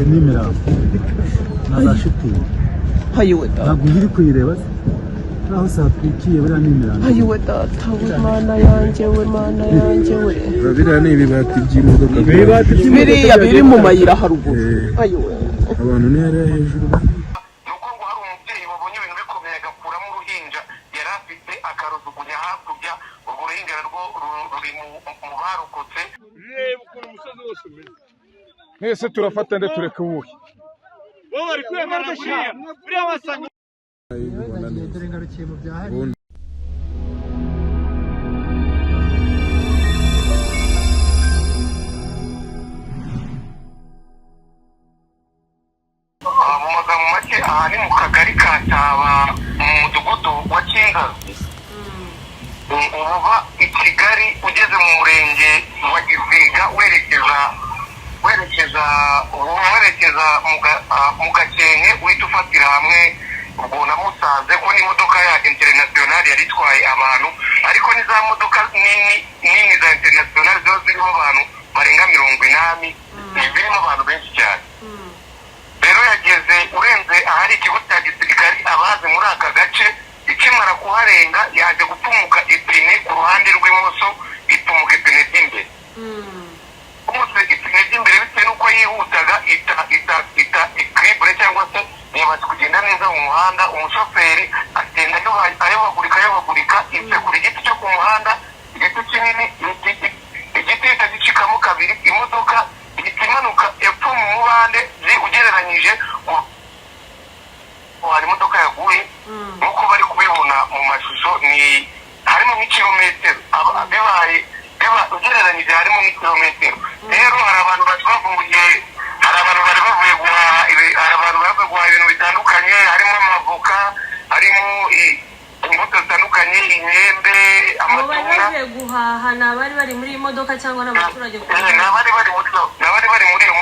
nimera nazashiti hayiwe data ntabwo ngiri kuyireba naho satwikiye buriya nimera hayiwe data we mana yanjye we biriya ni ibibati by'imodoka biriya biri mu mayira haruguru hayiwe abantu ni hariya hejuru nuko ngo hari umubyeyi wabonye ibintu bikomeye agakuramo uruhinja yari afite akarujugunya hakurya urwo ruhinja narwo ruri mu barokotse reba ukuntu umusozi wose umeze mwese turafata nde tureke uwuhe wowe bari kwemera buriya wasanga dore ngarukiye mu byahari mu magambo make aha ni mu kagari ka Taba mu mudugudu wa Kingazi uba i Kigali ugeze mu murenge wa Gisiga werekeza mu Gakenke uhita ufatira hamwe ubwo namusanze ko n'imodoka ya international yari itwaye abantu ariko ni za modoka nini za international zo zirimo abantu barenga 80 zirimo abantu benshi cyane rero yageze urenze ahari ikigo cya gisirikari abazi muri aka gace ikimara kuharenga yaje gupfumuka ipine ku ruhande rw'imoso ipfumuka ipine ry'imbere umutwe ipine ry'imbere bitewe n'uko yihutaga ita equilibre cyangwa se ntiyabasha kugenda neza mu muhanda umushoferi agenda ayobagurika isekura igiti cyo ku muhanda igiti kinini igiti gihita gicikamo kabiri imodoka ihita imanuka epfo mu mubande ugereranyije hari imodoka yaguye nk'uko bari kubibona mu mashusho ni harimo nk'ikirometero ugereranyije harimo nk'ikirometero rero hari abantu bari bavuye guhaha ibintu bitandukanye harimo amavoka harimo imbuto zitandukanye imyembe amatunda baje guhaha nabari bari muri iyi modoka cyangwa n'abaturage nabari bari muri iyo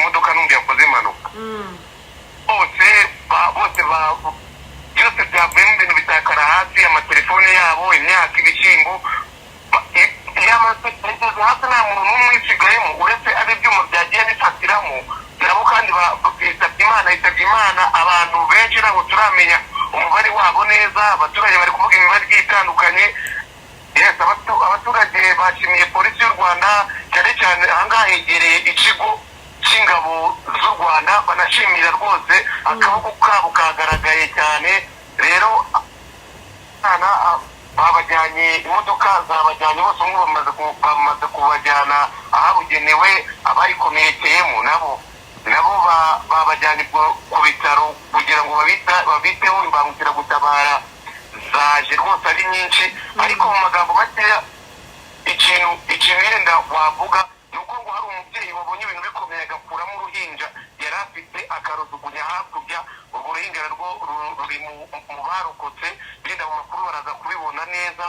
modoka n'undi yakoze impanuka bose byose byavuye mu bintu bitakara hasi amatelefone yabo imyaka ibishyimbo yageze hasi nta muntu n'umwe wisigayemo uretse ibyuma byagiye bifatiramo nabo kandi bitabye imana abantu benshi ntabwo turamenya umubare wabo neza abaturage bari kuvuga imibare igiye itandukanye abaturage bashimiye polisi y'u Rwanda cyane cyane ahangaha hegereye ikigo cy'ingabo z'u Rwanda banashimira rwose akaboko kabo kagaragaye cyane rero babajyanye imodoka zabajyanye bose bamaze kubajyana ahabugenewe abayikomerekeyemo nabo babajyanye ku bitaro kugira ngo babiteho imbangukiragutabara zaje rwose ari nyinshi ariko mu magambo makeya ikintu yenda wavuga ni uko ngo hari umubyeyi wabonye ibintu bikomeye agakuramo uruhinja yari afite akarujugunya hakurya urwo ruhinja narwo ruri mu barokotse genda mu makuru baraza kubibona neza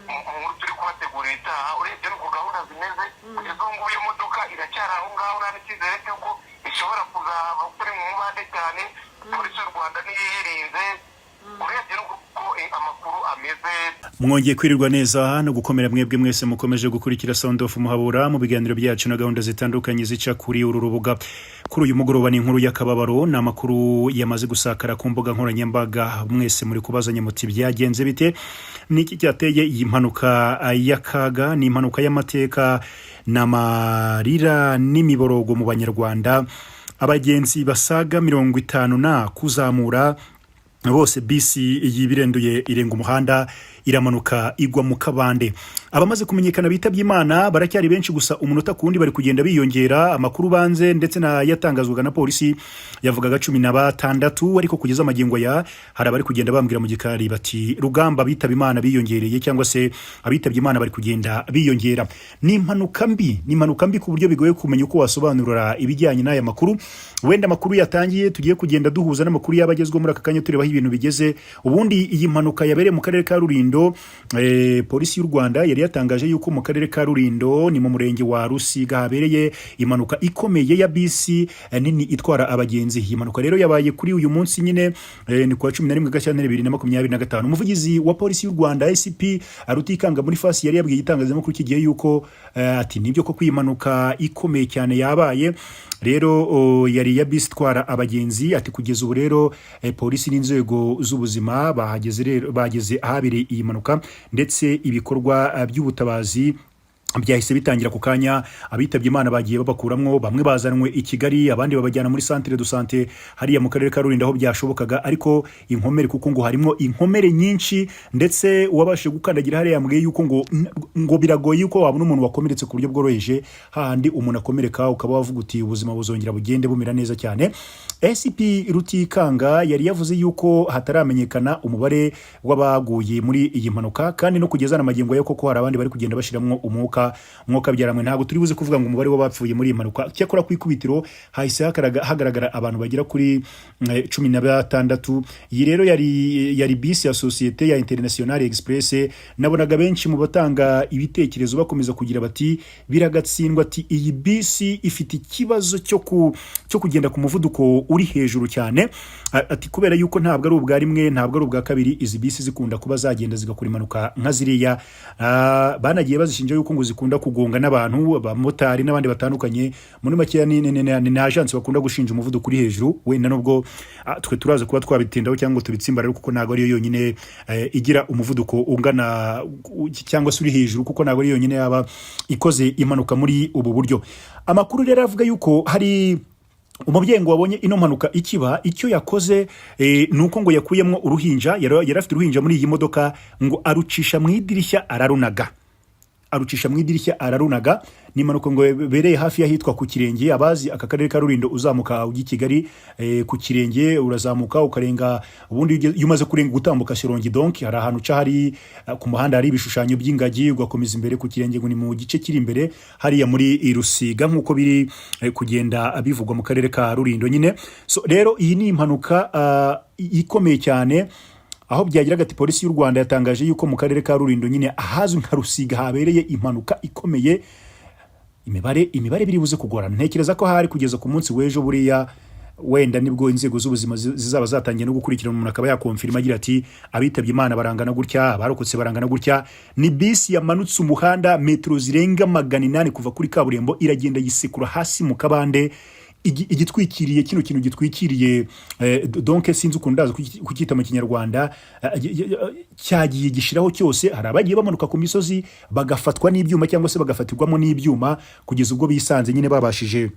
mu nkuru turi kubategurira itaha urebye n'uko gahunda zimeze kugeza ubu ngubu iyo modoka iracyari aho ngaho nta n'icyizere cy'uko ishobora kuzaba kuri mu mubande cyane polisi y'u Rwanda niyo yirinze urebye n'uko amakuru ameze. Mwongeye kwirirwa neza no gukomera mwebwe mwese mukomeje gukurikira Sound of Muhabura mu biganiro byacu na gahunda zitandukanye zica kuri uru rubuga. Kuri uyu mugoroba ni inkuru y'akababaro na makuru yamaze gusakara ku mbuga nkoranyambaga mwese muri kubazanya muti byagenze bite niki cyateye iyi mpanuka y'akaga ni impanuka y'amateka n'amarira n'imiborogo mu banyarwanda abagenzi basaga 50 na kuzamura bose bisi yibirenduye irenga umuhanda iramanuka igwa mu kabande. Abamaze kumenyekana bitabye Imana baracyari benshi gusa umunota kundi bari kugenda biyongera. Amakuru banze ndetse na yatangazwaga na polisi yavugaga 16 ariko kugeza amagingo ya hari abari kugenda bambwira mu gikari bati Rugamba bitabye Imana biyongereye cyangwa se abitabye Imana bari kugenda biyongera. Ni impanuka mbi ku buryo bigoye kumenya uko wasobanurira ibijyanye n'aya makuru. Wenda makuru yatangiye tugiye kugenda duhuza n'amakuru yabagezwe muri aka kanya turebaho ibintu bigeze. Ubundi iyi mpanuka yabereye mu karere ka Rulindo Rulindo polisi y'u Rwanda yari yatangaje yuko mu karere ka Rulindo ni mu murenge wa Rusiga habereye impanuka ikomeye ya bisi nini itwara abagenzi. Impanuka rero yabaye kuri uyu munsi nyine ni kwa 11 Gashyantare 2025. Umuvugizi wa polisi y'u Rwanda ICP Rutikanga muri fasi yari yabwiye itangazamakuru kigiye yuko ati nibyo ko kwimanuka ikomeye cyane yabaye rero yari ya bisi twara abagenzi. Ati kugeza ubu rero polisi n'inzego z'ubuzima bageze ahabere iyi mpanuka ndetse ibikorwa by'ubutabazi byahise bitangira ku kanya. Abitabye Imana bagiye babakuramwo, bamwe bazanwe i Kigali, abandi babajyana muri centre de santé hariya mu karere ka Rulindo aho byashobokaga, ariko inkomere kuko ngo harimo inkomere nyinshi ndetse uwabashe gukandagira hariya yambwiye yuko ngo biragoye yuko wabona umuntu wakomeretse ku buryo bworoheje, handi umuntu akomereka ukaba wavuga uti ubuzima buzongera bugende bumera neza cyane. SCP Rutikanga yari yavuze yuko hataramenyekana umubare w'abaguye muri iyi mpanuka, kandi no kugeza n'amagingo yo koko hari abandi bari kugenda bashiramwo umwuka byaramwe. Ntabwo turi buze kuvuga ngo umubare w'abapfuye muri iyi mpanuka, cyakora kwikubitiro hahise hagaragara abantu bagera kuri 16. Iyi rero yari bisi ya Societe ya International Express. Nabonaga benshi mu batanga ibitekerezo bakomeza kugira bati biragatsindwa, ati iyi bisi ifite ikibazo cyo kugenda ku muvuduko uri hejuru cyane. Ati kubera yuko ntabwo ari ubwa rimwe, ntabwo ari ubwa kabiri izi bisi zikunda kuba zagenda zigakora impanuka nka ziriya. Banagiye bazishinja yuko ngo zikunda kugonga n'abantu, abamotari n'abandi batandukanye. Muri makeya ni agence bakunda gushinja umuvuduko uri hejuru. Wenda nubwo twe turaza kuba twabitindaho cyangwa tubitsimbara, kuko ntabwo ariyo yonyine igira umuvuduko ungana cyangwa se uri hejuru, kuko ntabwo ariyo yonyine yaba ikoze impanuka muri ubu buryo. Amakuru rero avuga yuko hari umubyeyi ngo wabonye ino mpanuka ikiba, icyo yakoze nuko ngo yakuyemo uruhinja. Yari afite uruhinja muri iyi modoka, ngo arucisha mu idirishya ararunaga. Ni impanuka ngo bereye hafi y'ahitwa ku Kirenge. Abazi aka karere ka Rulindo uzamuka ujya Kigali ku Kirenge urazamuka ukarenga, ubundi iyo umaze kurenga gutambuka Shyorongi, donc hari ahantu uca hari ku muhanda hari ibishushanyo by'ingagi, ugakomeza imbere ku Kirenge ngo ni mu gice kiri imbere hariya muri Rusiga, nkuko biri kugenda bivugwa mu karere ka Rulindo nyine. So rero iyi ni impanuka ikomeye cyane, aho byagiraga ati polisi y'u Rwanda yatangaje yuko mu karere ka Rulindo nyine ahazwi nka Rusiga habereye impanuka ikomeye. Imibare biri buze kugorana. Ntekereza ko hari kugeza ku munsi w'ejo buriya wenda nibwo inzego z'ubuzima zizaba zatangiye no gukurikirana umuntu akaba yakonfirma agira ati abitabye Imana barangana gutya, abarokotse barangana gutya. Ni bisi yamanutse umuhanda metero zirenga 800 kuva kuri kaburimbo, iragenda yisekura hasi mu kabande. Igitwikiriye kino kintu gitwikiriye donc sinzi ukundaza kukita mu Kinyarwanda, cyagiye gishiraho cyose. Hari abagiye bamanuka ku misozi bagafatwa n'ibyuma cyangwa se bagafatirwamo n'ibyuma kugeza ubwo bisanze nyine babashije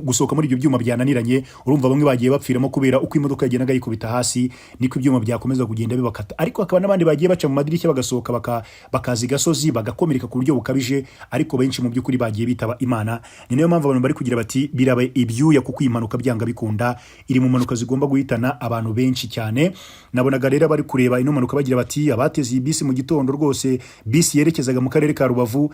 gusohoka muri ibyo byuma byananiranye. Urumva bamwe bagiye bapfiramo kubera uko imodoka yagendaga yikubita hasi niko ibyuma byakomeza kugenda bibakata. Ariko hakaba n'abandi bagiye baca mu madirishya bagasohoka bakazi gasozi bagakomereka ku buryo bukabije, ariko benshi mu by'ukuri bagiye bitaba Imana. Ni nayo mpamvu abantu bari kugira bati birabe ibyuya, kuko impanuka byanga bikunda iri mu mpanuka zigomba guhitana abantu benshi cyane. Nabonaga rero bari kureba ino mpanuka bagira bati abateze iyi bisi mu gitondo rwose, bisi yerekezaga mu karere ka Rubavu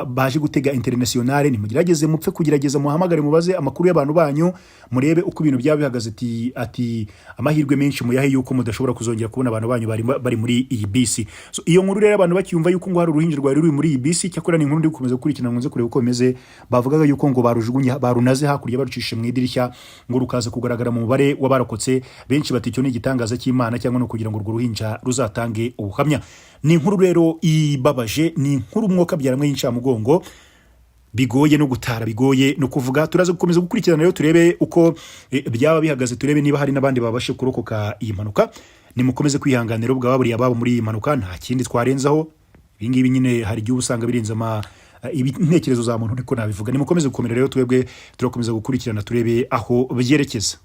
baje gutega International. Ni mugerageze mupfe kugerageza muhamagare mubaze amakuru y'abantu banyu murebe uko ibintu byaba bihagaze. Ati amahirwe menshi muyahe yuko mudashobora kuzongera kubona abantu banyu bari muri iyi bisi. So iyo nkuru rero abantu bacyumva yuko ngo hari uruhinja rwari ruri muri iyi bisi, cyakora ni inkuru ndi gukomeza gukurikirana nkunze kureba uko bimeze. Bavugaga yuko ngo barujugunye barunaze hakurya barucishe mu idirishya, ngo rukaza kugaragara mu mubare w'abarokotse. Benshi bati cyo ni igitangaza cy'Imana cyangwa no kugira ngo urwo ruhinja ruzatange ubuhamya. Ni inkuru rero ibabaje, ni inkuru umwuka byaramwe y'incamugongo, bigoye no gutara, bigoye no kuvuga. Turaza gukomeza gukurikirana rero turebe uko byaba bihagaze, turebe niba hari n'abandi babashe kurokoka iyi mpanuka. Nimukomeze kwihanganira ubwo baburiye ababo muri iyi mpanuka, nta kindi twarenzaho. Ibingibi nyine hari igihe usanga birenze intekerezo za muntu, niko nabivuga. Nimukomeze gukomera rero, twebwe turakomeza gukurikirana turebe aho byerekeza.